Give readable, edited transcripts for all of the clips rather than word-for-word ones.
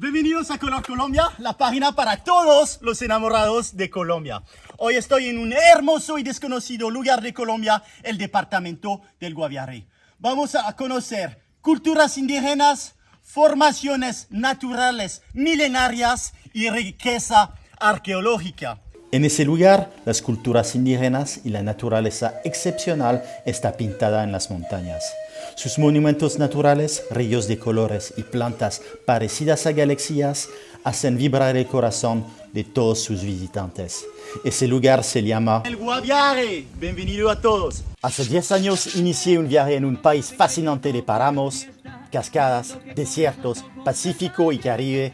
Bienvenidos a Color Colombia, la página para todos los enamorados de Colombia. Hoy estoy en un hermoso y desconocido lugar de Colombia, el departamento del Guaviare. Vamos a conocer culturas indígenas, formaciones naturales milenarias y riqueza arqueológica. En ese lugar, las culturas indígenas y la naturaleza excepcional está pintada en las montañas. Sus monumentos naturales, ríos de colores y plantas parecidas a galaxias hacen vibrar el corazón de todos sus visitantes. Ese lugar se llama El Guaviare. Bienvenido a todos. Hace 10 años inicié un viaje en un país fascinante de páramos, cascadas, desiertos, Pacífico y Caribe,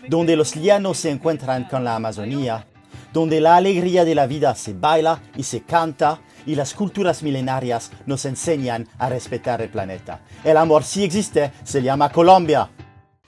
donde los llanos se encuentran con la Amazonía, donde la alegría de la vida se baila y se canta y las culturas milenarias nos enseñan a respetar el planeta. El amor sí existe, se llama Colombia.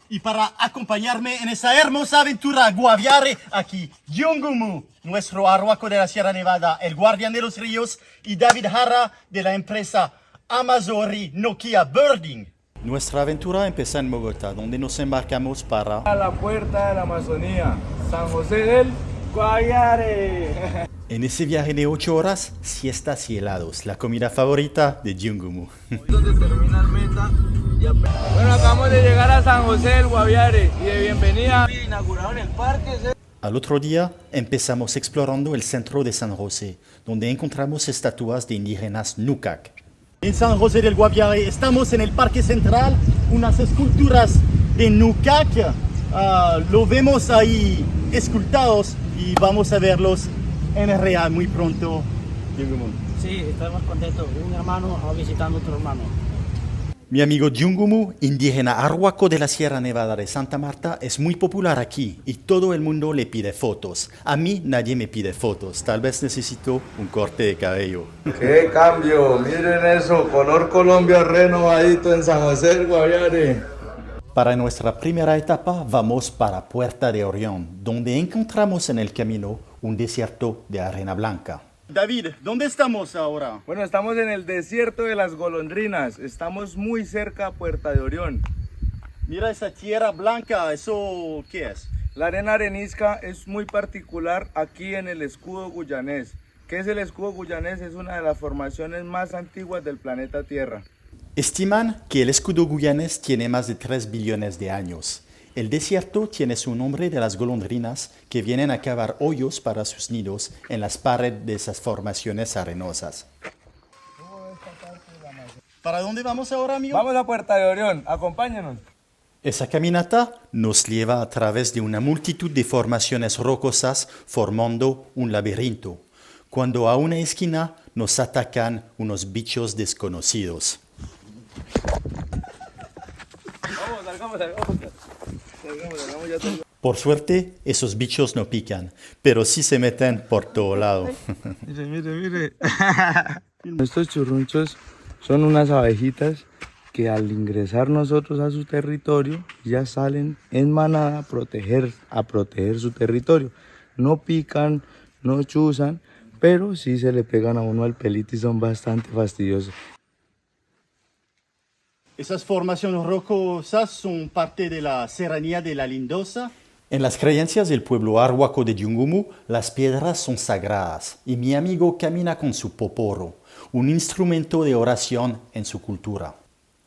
Y para acompañarme en esa hermosa aventura Guaviare, aquí Yungumu, nuestro arhuaco de la Sierra Nevada, el guardián de los ríos, y David Jara de la empresa Amazori Nokia Birding. Nuestra aventura empieza en Bogotá, donde nos embarcamos para a la puerta de la Amazonía, San José del Guaviare. En ese viaje de 8 horas, siestas y helados, la comida favorita de Yungumu. Donde termina el meta. Bueno, acabamos de llegar a San José del Guaviare y de bienvenida inauguraron el parque. Al otro día empezamos explorando el centro de San José, donde encontramos estatuas de indígenas Nucac. En San José del Guaviare estamos en el Parque Central, unas esculturas de Nucac. Lo vemos ahí escultados y vamos a verlos en el real muy pronto. Sí, estamos contentos. Un hermano visitando otro hermano. Mi amigo Yungumu, indígena arhuaco de la Sierra Nevada de Santa Marta, es muy popular aquí y todo el mundo le pide fotos. A mí nadie me pide fotos, tal vez necesito un corte de cabello. ¡Qué cambio! Miren eso, color Colombia renovadito en San José del Guaviare. Para nuestra primera etapa vamos para Puerta de Orión, donde encontramos en el camino un desierto de arena blanca. David, ¿dónde estamos ahora? Bueno, estamos en el desierto de las golondrinas. Estamos muy cerca a Puerta de Orión. Mira esa tierra blanca, ¿eso qué es? La arena arenisca es muy particular aquí en el escudo guyanés. ¿Qué es el escudo guyanés? Es una de las formaciones más antiguas del planeta Tierra. Estiman que el escudo guyanés tiene más de 3 billones de años. El desierto tiene su nombre de las golondrinas que vienen a cavar hoyos para sus nidos en las paredes de esas formaciones arenosas. ¿Para dónde vamos ahora, amigo? Vamos a Puerta de Orión, acompáñenos. Esa caminata nos lleva a través de una multitud de formaciones rocosas formando un laberinto, cuando a una esquina nos atacan unos bichos desconocidos. Salgamos ya todo. Por suerte, esos bichos no pican, pero sí se meten por todo lado. Mire. Estos churrunchos son unas abejitas que al ingresar nosotros a su territorio ya salen en manada a proteger su territorio. No pican, no chuzan, pero sí se le pegan a uno al pelito y son bastante fastidiosos. Esas formaciones rocosas son parte de la serranía de la Lindosa. En las creencias del pueblo arhuaco de Yungumu, las piedras son sagradas y mi amigo camina con su poporo, un instrumento de oración en su cultura.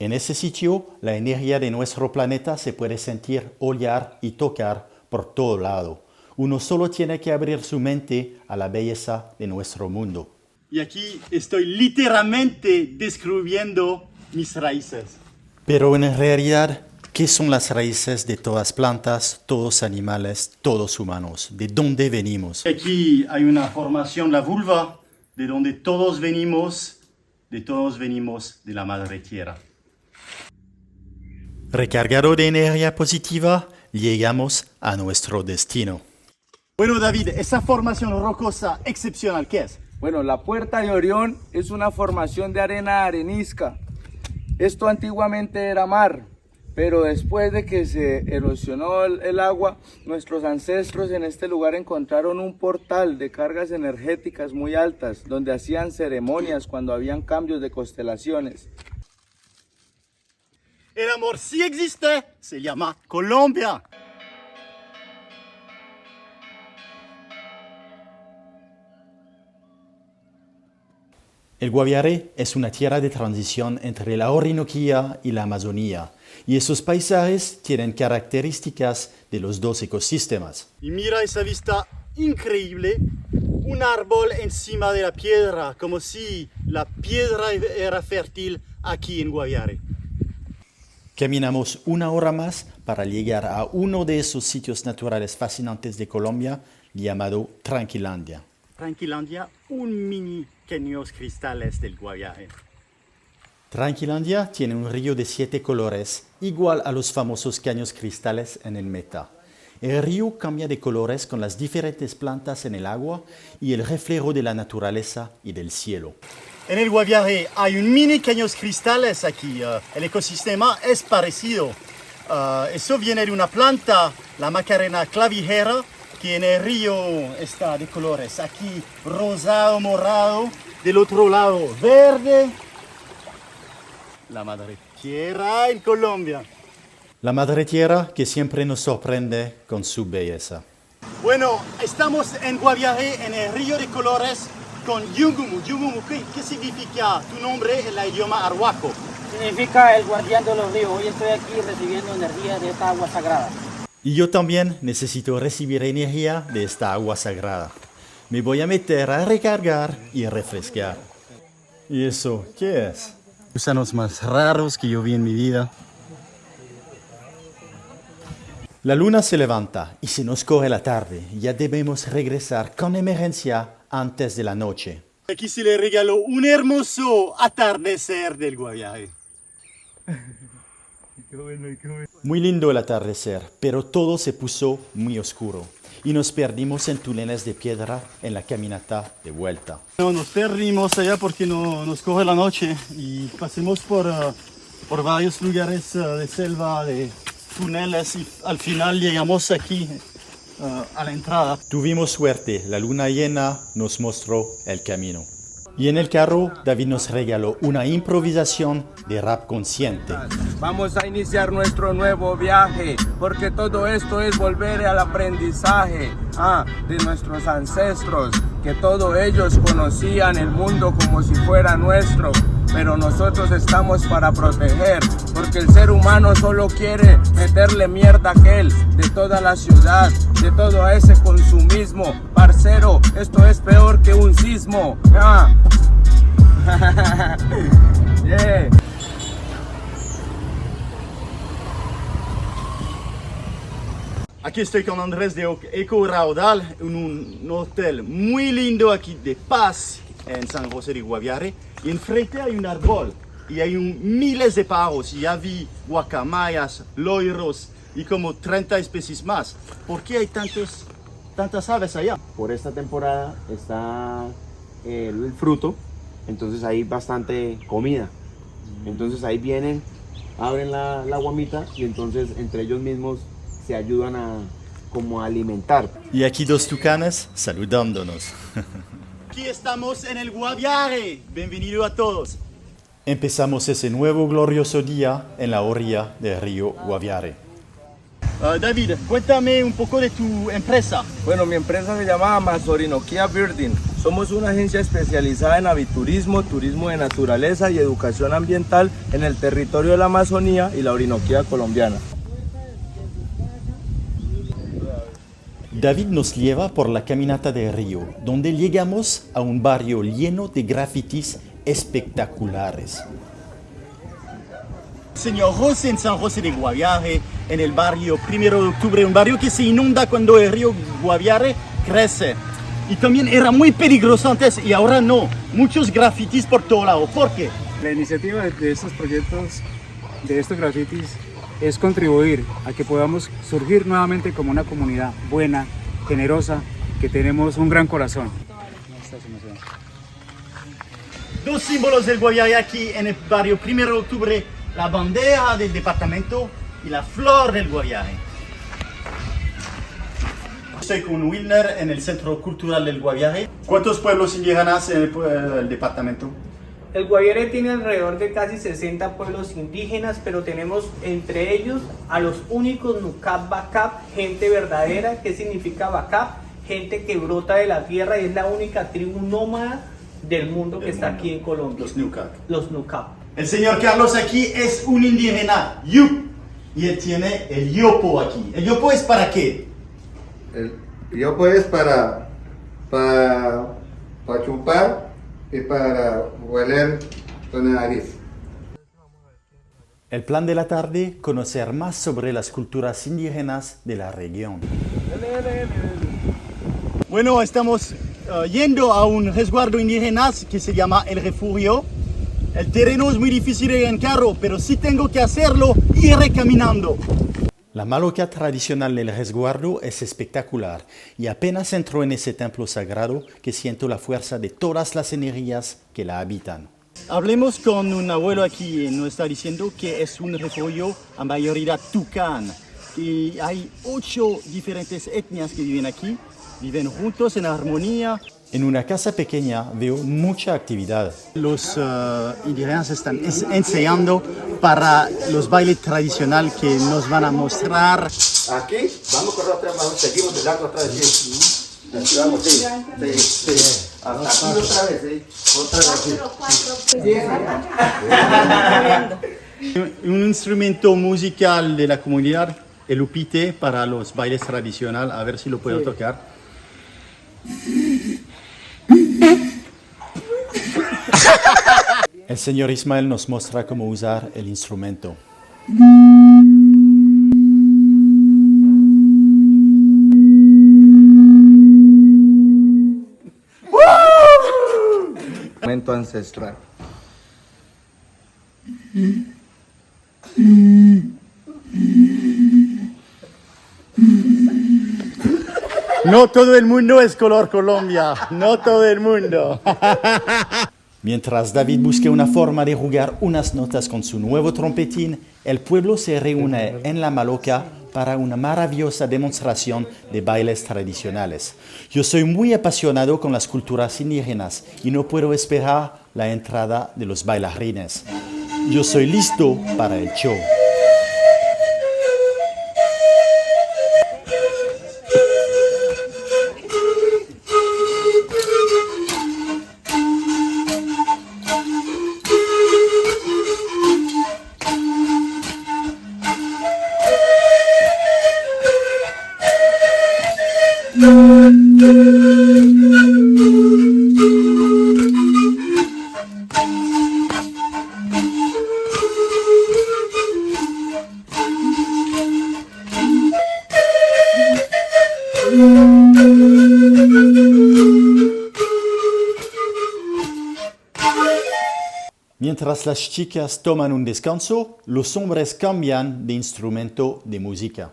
En ese sitio, la energía de nuestro planeta se puede sentir, oler y tocar por todo lado. Uno solo tiene que abrir su mente a la belleza de nuestro mundo. Y aquí estoy literalmente descubriendo mis raíces. Pero en realidad, ¿qué son las raíces de todas plantas, todos animales, todos humanos? ¿De dónde venimos? Aquí hay una formación, la vulva, de donde todos venimos de la madre tierra. Recargado de energía positiva, llegamos a nuestro destino. Bueno, David, esa formación rocosa excepcional, ¿qué es? Bueno, la Puerta de Orión es una formación de arena arenisca. Esto antiguamente era mar, pero después de que se erosionó el agua, nuestros ancestros en este lugar encontraron un portal de cargas energéticas muy altas, donde hacían ceremonias cuando habían cambios de constelaciones. El amor sí existe, se llama Colombia. El Guaviare es una tierra de transición entre la Orinoquía y la Amazonía, y esos paisajes tienen características de los dos ecosistemas. Y mira esa vista increíble, un árbol encima de la piedra, como si la piedra era fértil aquí en Guaviare. Caminamos una hora más para llegar a uno de esos sitios naturales fascinantes de Colombia llamado Tranquilandia. Tranquilandia, un mini caños cristales del Guaviare. Tranquilandia tiene un río de 7 colores, igual a los famosos caños cristales en el Meta. El río cambia de colores con las diferentes plantas en el agua y el reflejo de la naturaleza y del cielo. En el Guaviare hay un mini caños cristales aquí. El ecosistema es parecido. Eso viene de una planta, la Macarena clavijera, que en el río está de colores. Aquí rosado, morado, del otro lado verde. La madre tierra en Colombia. La madre tierra que siempre nos sorprende con su belleza. Bueno, estamos en Guaviare, en el río de colores, con Yungumu. Yungumu, ¿qué significa tu nombre en el idioma arhuaco? Significa el guardián de los ríos. Hoy estoy aquí recibiendo energía de esta agua sagrada. Y yo también necesito recibir energía de esta agua sagrada. Me voy a meter a recargar y refrescar. ¿Y eso qué es? Gusanos más raros que yo vi en mi vida. La luna se levanta y se nos corre la tarde. Ya debemos regresar con emergencia antes de la noche. Aquí se le regaló un hermoso atardecer del Guaviare. Muy lindo el atardecer, pero todo se puso muy oscuro y nos perdimos en túneles de piedra en la caminata de vuelta. No, nos perdimos allá porque no, nos coge la noche y pasemos por varios lugares de selva, de túneles y al final llegamos aquí a la entrada. Tuvimos suerte, la luna llena nos mostró el camino. Y en el carro, David nos regaló una improvisación de rap consciente. Vamos a iniciar nuestro nuevo viaje, porque todo esto es volver al aprendizaje de nuestros ancestros, que todos ellos conocían el mundo como si fuera nuestro, pero nosotros estamos para proteger, porque el ser humano solo quiere meterle mierda a aquel de toda la ciudad, de todo ese consumismo. Parcero, esto es peor que un sismo. Yeah. Aquí estoy con Andrés de Eco Raudal en un hotel muy lindo aquí de paz en San José de Guaviare. Y enfrente hay un árbol y hay miles de pájaros. Y ya vi guacamayas, loiros y como 30 especies más. ¿Por qué hay tantas aves allá? Por esta temporada está el fruto, entonces hay bastante comida. Entonces ahí vienen, abren la guamita y entonces entre ellos mismos se ayudan a alimentar. Y aquí dos tucanes saludándonos. Aquí estamos en el Guaviare. Bienvenido a todos. Empezamos ese nuevo glorioso día en la orilla del río Guaviare. David, cuéntame un poco de tu empresa. Bueno, mi empresa se llama Amazorinoquía Birding. Somos una agencia especializada en aviturismo, turismo de naturaleza y educación ambiental en el territorio de la Amazonía y la Orinoquía colombiana. David nos lleva por la caminata del río, donde llegamos a un barrio lleno de grafitis espectaculares. Señor José en San José de Guaviare, en el barrio 1 de octubre, un barrio que se inunda cuando el río Guaviare crece. Y también era muy peligroso antes y ahora no. Muchos grafitis por todo lado. ¿Por qué? La iniciativa de estos proyectos, de estos grafitis, es contribuir a que podamos surgir nuevamente como una comunidad buena, generosa, que tenemos un gran corazón. Dos símbolos del Guaviare aquí en el barrio 1 de octubre, la bandera del departamento y la flor del Guaviare. Estoy con Wilner en el Centro Cultural del Guaviare. ¿Cuántos pueblos indígenas en el departamento? El Guaviare tiene alrededor de casi 60 pueblos indígenas, pero tenemos entre ellos a los únicos Nucap Bacap, gente verdadera. ¿Qué significa Bacap? Gente que brota de la tierra y es la única tribu nómada del mundo que está aquí en Colombia. Los Nukak. Los Nukab. El señor Carlos aquí es un indígena Yup y él tiene el yopo aquí. ¿El yopo es para qué? El yopo es para chupar y para hueler con la nariz. El plan de la tarde, conocer más sobre las culturas indígenas de la región. Bueno, estamos yendo a un resguardo indígena que se llama El Refugio. El terreno es muy difícil de ir en carro, pero si tengo que hacerlo, iré caminando. La maloca tradicional del resguardo es espectacular y apenas entro en ese templo sagrado que siento la fuerza de todas las energías que la habitan. Hablemos con un abuelo aquí y nos está diciendo que es un refugio a mayoría tucán. Y hay 8 diferentes etnias que viven aquí, viven juntos en armonía. En una casa pequeña veo mucha actividad. Los indígenas están enseñando para los bailes tradicionales que nos van a mostrar. Aquí, vamos con otra mano, seguimos de largo otra vez. Vamos, sí. Hasta aquí otra vez, otra vez. Un instrumento musical de la comunidad, el upite para los bailes tradicionales, a ver si lo puedo tocar. El señor Ismael nos muestra cómo usar el instrumento. Momento ancestral. No todo el mundo es color Colombia, no todo el mundo. Mientras David busca una forma de jugar unas notas con su nuevo trompetín, el pueblo se reúne en la maloca para una maravillosa demostración de bailes tradicionales. Yo soy muy apasionado con las culturas indígenas y no puedo esperar la entrada de los bailarines. Yo soy listo para el show. Mientras las chicas toman un descanso, los hombres cambian de instrumento de música.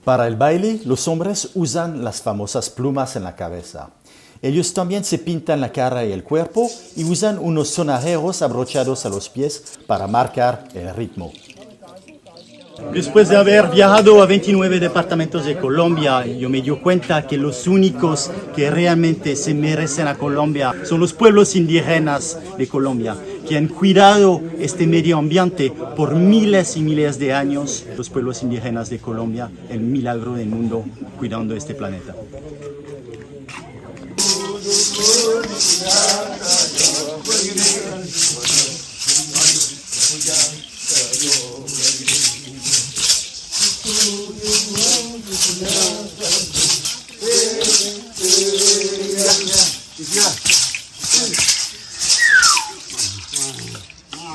Para el baile, los hombres usan las famosas plumas en la cabeza. Ellos también se pintan la cara y el cuerpo y usan unos sonajeros abrochados a los pies para marcar el ritmo. Después de haber viajado a 29 departamentos de Colombia, yo me di cuenta que los únicos que realmente se merecen a Colombia son los pueblos indígenas de Colombia, que han cuidado este medio ambiente por miles y miles de años. Los pueblos indígenas de Colombia, el milagro del mundo cuidando este planeta.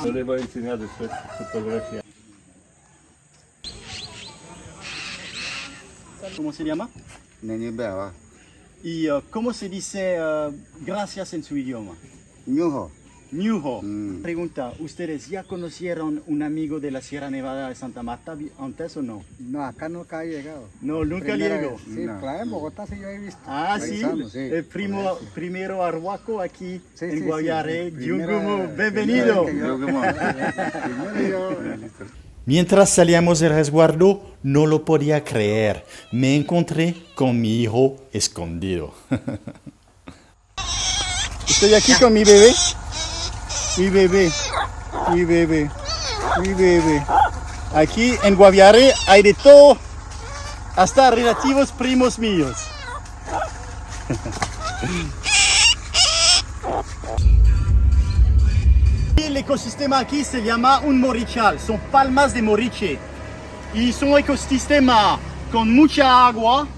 Yo le voy a enseñar después fotografía. ¿Cómo se llama? Nene beba. ¿Y cómo se dice gracias en su idioma? Ñujo. Ñujo. Pregunta, ¿ustedes ya conocieron un amigo de la Sierra Nevada de Santa Marta antes o no? No, acá nunca ha llegado. No, nunca Primera llegó. vez. Sí, claro, en Bogotá sí yo he visto. Ah, sí. Revisamos, sí. El primero arhuaco aquí Sí, en sí, Guaviare. sí. Yungumo, Primera bienvenido. vez que yo- Primero yo- Mientras salíamos del resguardo, no lo podía creer. Me encontré con mi hijo escondido. Estoy aquí con mi bebé. Mi bebé. Mi bebé. Mi bebé. Aquí en Guaviare hay de todo, hasta relativos primos míos. El ecosistema aquí se llama un morichal, son palmas de moriche. Y son un ecosistema con mucha agua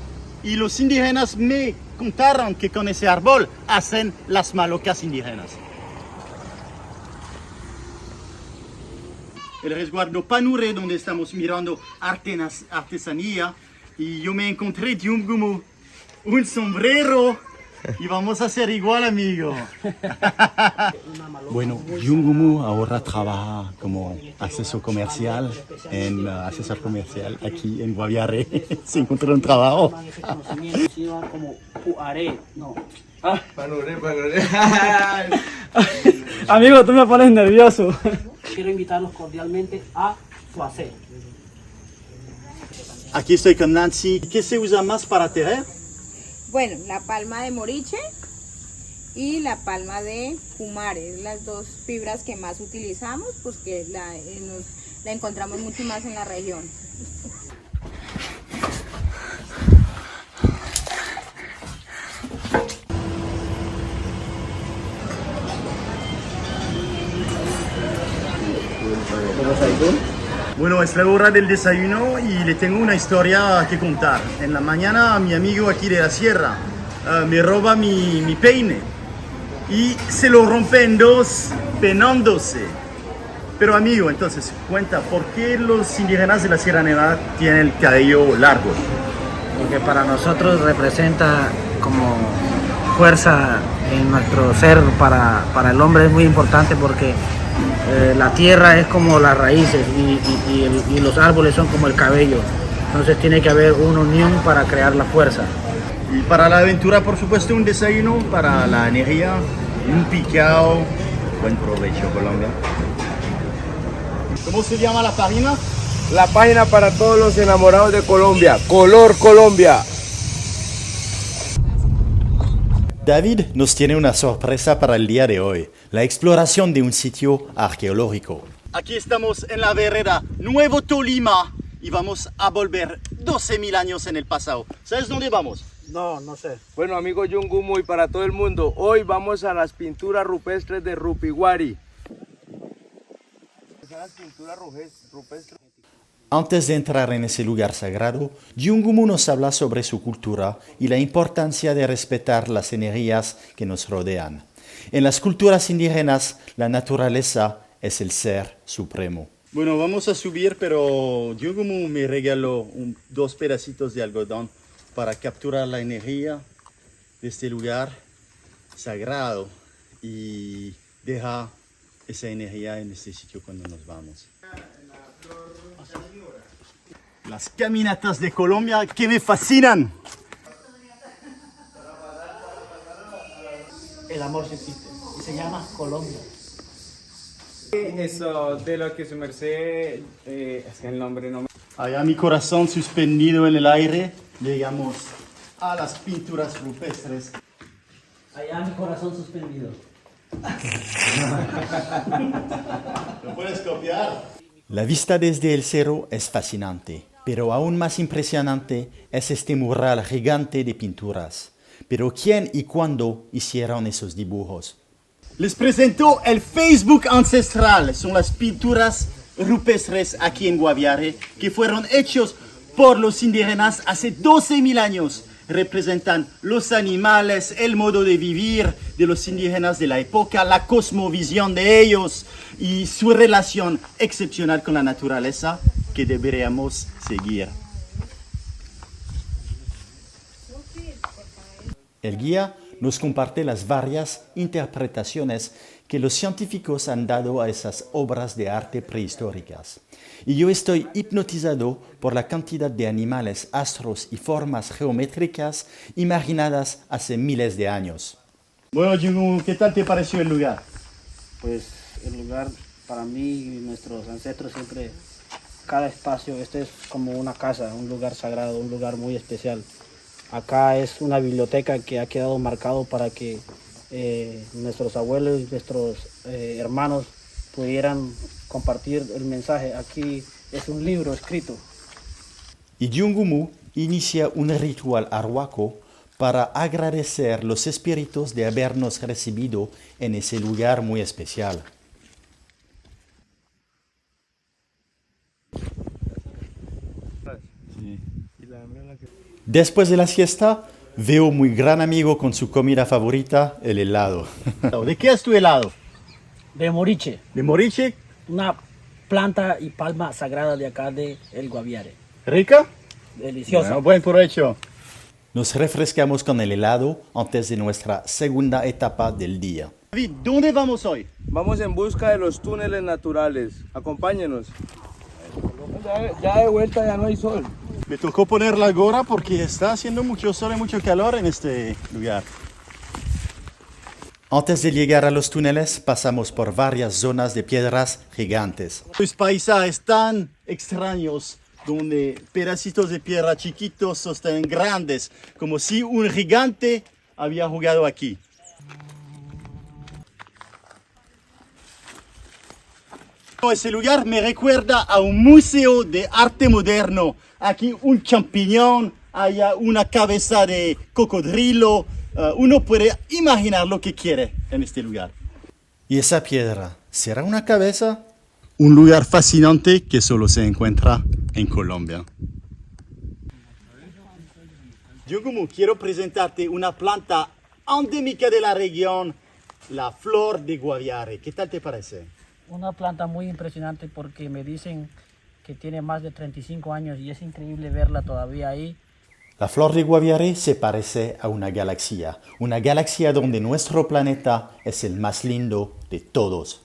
y los indígenas me contaron que con ese árbol hacen las malocas indígenas. El resguardo Panure, donde estamos mirando artesanía, y yo me encontré Yungumo un sombrero y vamos a hacer igual, amigo. Bueno, Yungumo ahora trabaja como asesor comercial, aquí en Guaviare. Se encontró un trabajo. Ese conocimiento se llama como Puaré, no. Panure. Amigo, tú me pones nervioso. Quiero invitarlos cordialmente a Suacé. Aquí estoy con Nancy. ¿Qué se usa más para tejer? Bueno, la palma de moriche y la palma de cumare, las dos fibras que más utilizamos, pues que la encontramos mucho más en la región. Bueno, es la hora del desayuno y le tengo una historia que contar. En la mañana mi amigo aquí de la sierra me roba mi peine y se lo rompe en dos penándose. Pero amigo, entonces cuenta, ¿por qué los indígenas de la Sierra Nevada tienen el cabello largo? Porque para nosotros representa como fuerza en nuestro ser, para el hombre es muy importante porque la tierra es como las raíces y los árboles son como el cabello. Entonces tiene que haber una unión para crear la fuerza. Y para la aventura, por supuesto, un desayuno, para la energía, un picao. Buen provecho, Colombia. ¿Cómo se llama la página? La página para todos los enamorados de Colombia, Color Colombia. David nos tiene una sorpresa para el día de hoy, la exploración de un sitio arqueológico. Aquí estamos en la vereda Nuevo Tolima y vamos a volver 12.000 años en el pasado. ¿Sabes dónde vamos? No, no sé. Bueno, amigo Yungumo y para todo el mundo, hoy vamos a las pinturas rupestres de Rupiguari. Las pinturas rupestres. Antes de entrar en ese lugar sagrado, Yungumo nos habla sobre su cultura y la importancia de respetar las energías que nos rodean. En las culturas indígenas, la naturaleza es el ser supremo. Bueno, vamos a subir, pero Yungumo me regaló 2 pedacitos de algodón para capturar la energía de este lugar sagrado y dejar esa energía en este sitio cuando nos vamos. Las caminatas de Colombia que me fascinan. El amor sí existe y se llama Colombia. Eso de lo que su merced, es que el nombre no me... Allá mi corazón suspendido en el aire, llegamos a las pinturas rupestres. Allá mi corazón suspendido. ¿Lo puedes copiar? La vista desde el cerro es fascinante, pero aún más impresionante es este mural gigante de pinturas. Pero ¿quién y cuándo hicieron esos dibujos? Les presento el Facebook ancestral. Son las pinturas rupestres aquí en Guaviare que fueron hechos por los indígenas hace 12.000 años. Representan los animales, el modo de vivir de los indígenas de la época, la cosmovisión de ellos y su relación excepcional con la naturaleza que deberíamos seguir. El guía nos comparte las varias interpretaciones que los científicos han dado a esas obras de arte prehistóricas. Y yo estoy hipnotizado por la cantidad de animales, astros y formas geométricas imaginadas hace miles de años. Bueno, Jungu, ¿qué tal te pareció el lugar? Pues el lugar para mí y nuestros ancestros siempre, cada espacio, este es como una casa, un lugar sagrado, un lugar muy especial. Acá es una biblioteca que ha quedado marcado para que nuestros abuelos y nuestros hermanos pudieran compartir el mensaje. Aquí es un libro escrito. Y Jungumu inicia un ritual arhuaco para agradecer los espíritus de habernos recibido en ese lugar muy especial. Después de la siesta, veo muy gran amigo con su comida favorita, el helado. ¿De qué es tu helado? De moriche, ¿De moriche? una planta y palma sagrada de acá de El Guaviare. ¿Rica? Deliciosa. Bueno, buen provecho. Nos refrescamos con el helado antes de nuestra segunda etapa del día. David, ¿dónde vamos hoy? Vamos en busca de los túneles naturales. Acompáñenos. Ya de vuelta ya no hay sol. Me tocó poner la gorra porque está haciendo mucho sol y mucho calor en este lugar. Antes de llegar a los túneles, pasamos por varias zonas de piedras gigantes. Los paisajes tan extraños donde pedacitos de piedra chiquitos sostienen grandes, como si un gigante había jugado aquí. Ese lugar me recuerda a un museo de arte moderno. Aquí un champiñón, allá una cabeza de cocodrilo. Uno puede imaginar lo que quiere en este lugar. ¿Y esa piedra será una cabeza? Un lugar fascinante que solo se encuentra en Colombia. Jungumu, quiero presentarte una planta endémica de la región, la flor de Guaviare. ¿Qué tal te parece? Una planta muy impresionante porque me dicen que tiene más de 35 años y es increíble verla todavía ahí. La flor de Guaviare se parece a una galaxia donde nuestro planeta es el más lindo de todos.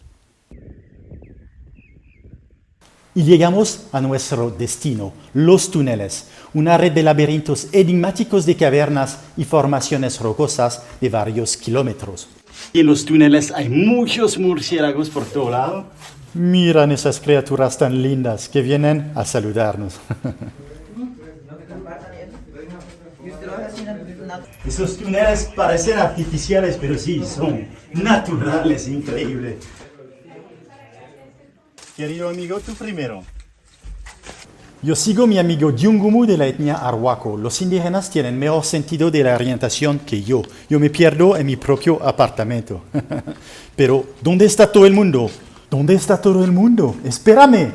Y llegamos a nuestro destino, los túneles, una red de laberintos enigmáticos de cavernas y formaciones rocosas de varios kilómetros. Y en los túneles hay muchos murciélagos por todo lado. Miran esas criaturas tan lindas que vienen a saludarnos. Esos túneles parecen artificiales, pero sí, son naturales, increíble. Querido amigo, tú primero. Yo sigo mi amigo Jungumu de la etnia arhuaco. Los indígenas tienen mejor sentido de la orientación que yo. Yo me pierdo en mi propio apartamento. Pero, ¿dónde está todo el mundo? ¿Dónde está todo el mundo? ¡Espérame!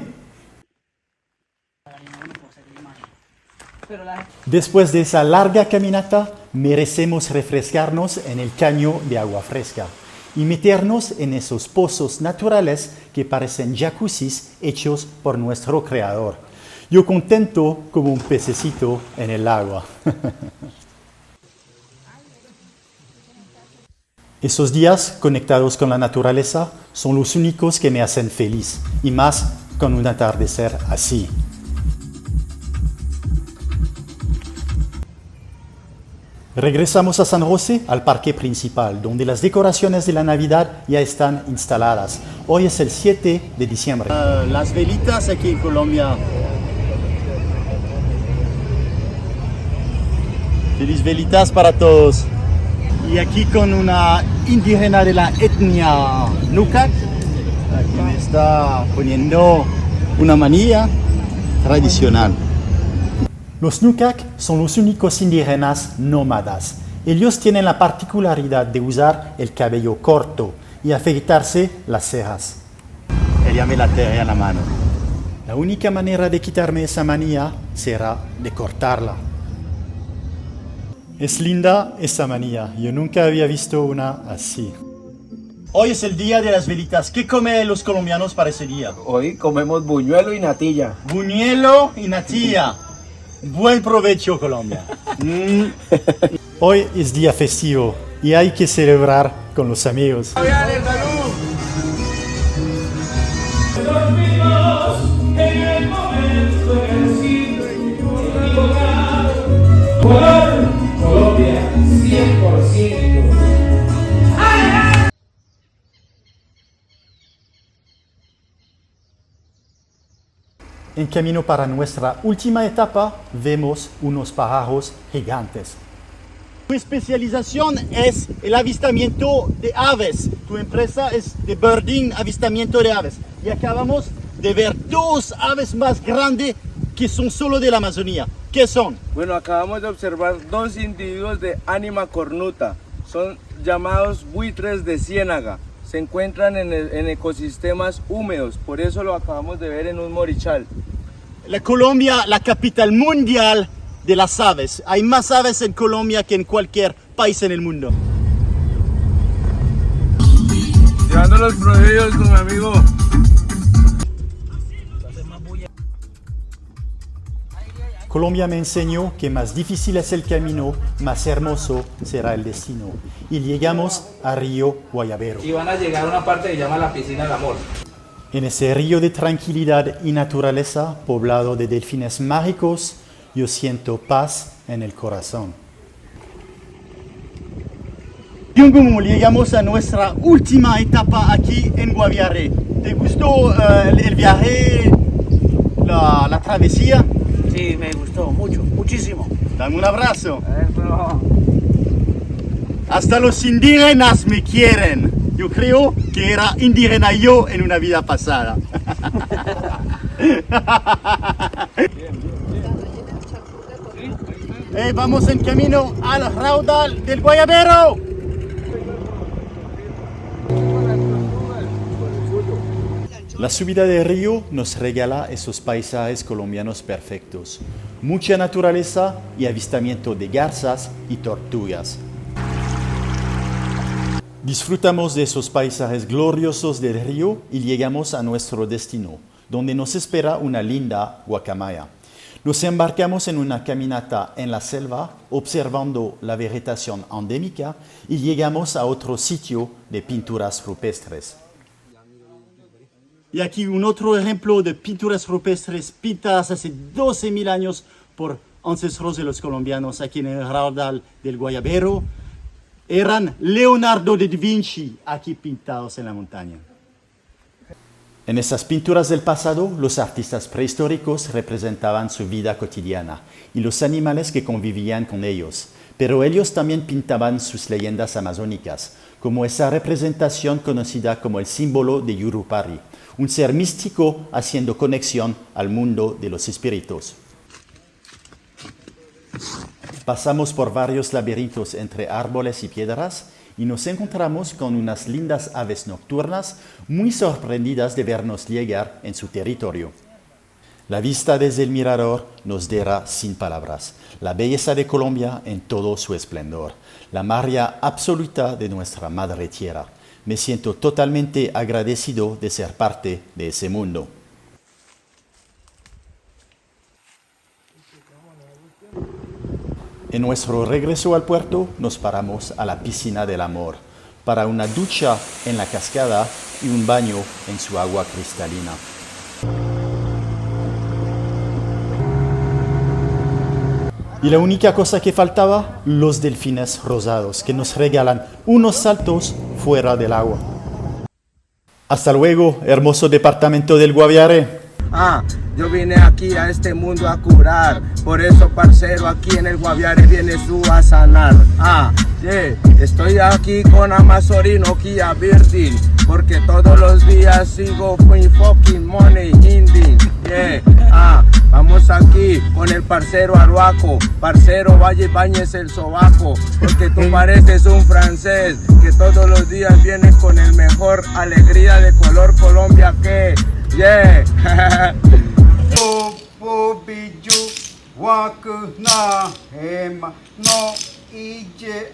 Después de esa larga caminata, merecemos refrescarnos en el caño de agua fresca y meternos en esos pozos naturales que parecen jacuzzis hechos por nuestro creador. Yo contento como un pececito en el agua. Esos días conectados con la naturaleza son los únicos que me hacen feliz, y más con un atardecer así. Regresamos a San José, al parque principal, donde las decoraciones de la Navidad ya están instaladas. Hoy es el 7 de diciembre. Las velitas aquí en Colombia. Feliz velitas para todos. Y aquí con una indígena de la etnia Nucac, aquí me está poniendo una manilla tradicional. Los Nucac son los únicos indígenas nómadas. Ellos tienen la particularidad de usar el cabello corto y afeitarse las cejas. Ella me la tiene en la mano. La única manera de quitarme esa manía será de cortarla. Es linda esa manía. Yo nunca había visto una así. Hoy es el día de las velitas. ¿Qué comen los colombianos para ese día? Hoy comemos buñuelo y natilla. Buñuelo y natilla. Buen provecho, Colombia. Hoy es día festivo y hay que celebrar con los amigos. Colombia, 100%. En camino para nuestra última etapa, vemos unos pájaros gigantes. Tu especialización es el avistamiento de aves. Tu empresa es de birding, avistamiento de aves. Y acabamos de ver dos aves más grandes que son solo de la Amazonía. ¿Qué son? Bueno, acabamos de observar dos individuos de Anima cornuta. Son llamados buitres de ciénaga. Se encuentran en ecosistemas húmedos, por eso lo acabamos de ver en un morichal. La Colombia, la capital mundial de las aves. Hay más aves en Colombia que en cualquier país en el mundo. Llevando los prohibidos con mi amigo. Colombia me enseñó que más difícil es el camino, más hermoso será el destino. Y llegamos a Río Guayabero. Y van a llegar a una parte que se llama la Piscina del Amor. En ese río de tranquilidad y naturaleza, poblado de delfines mágicos, yo siento paz en el corazón. Yungumu, llegamos a nuestra última etapa aquí en Guaviare. ¿Te gustó el viaje, la travesía? Sí, me gustó mucho, muchísimo. Dame un abrazo. Hasta los indígenas me quieren. Yo creo que era indígena yo en una vida pasada. Vamos en camino al raudal del Guayabero. La subida del río nos regala esos paisajes colombianos perfectos, mucha naturaleza y avistamiento de garzas y tortugas. Disfrutamos de esos paisajes gloriosos del río y llegamos a nuestro destino, donde nos espera una linda guacamaya. Nos embarcamos en una caminata en la selva, observando la vegetación endémica y llegamos a otro sitio de pinturas rupestres. Y aquí un otro ejemplo de pinturas rupestres pintadas hace 12.000 años por ancestros de los colombianos aquí en el raudal del Guayabero. Eran Leonardo da Vinci aquí pintados en la montaña. En esas pinturas del pasado, los artistas prehistóricos representaban su vida cotidiana y los animales que convivían con ellos. Pero ellos también pintaban sus leyendas amazónicas, como esa representación conocida como el símbolo de Yurupari, un ser místico haciendo conexión al mundo de los espíritus. Pasamos por varios laberintos entre árboles y piedras y nos encontramos con unas lindas aves nocturnas muy sorprendidas de vernos llegar en su territorio. La vista desde el mirador nos deja sin palabras la belleza de Colombia en todo su esplendor, la magia absoluta de nuestra madre tierra. Me siento totalmente agradecido de ser parte de ese mundo. En nuestro regreso al puerto nos paramos a la Piscina del Amor para una ducha en la cascada y un baño en su agua cristalina. Y la única cosa que faltaba, los delfines rosados que nos regalan unos saltos fuera del agua. Hasta luego, hermoso departamento del Guaviare. Yo vine aquí a este mundo a curar, por eso parcero aquí en el Guaviare viene su a sanar. Estoy aquí con Amazorino Kia Birding, porque todos los días sigo muy fucking money hindi. Vamos aquí con el parcero Aruaco, parcero vaya y bañes el sobaco, porque tú pareces un francés que todos los días viene con el mejor alegría de color Colombia que Biju wakna hema no ije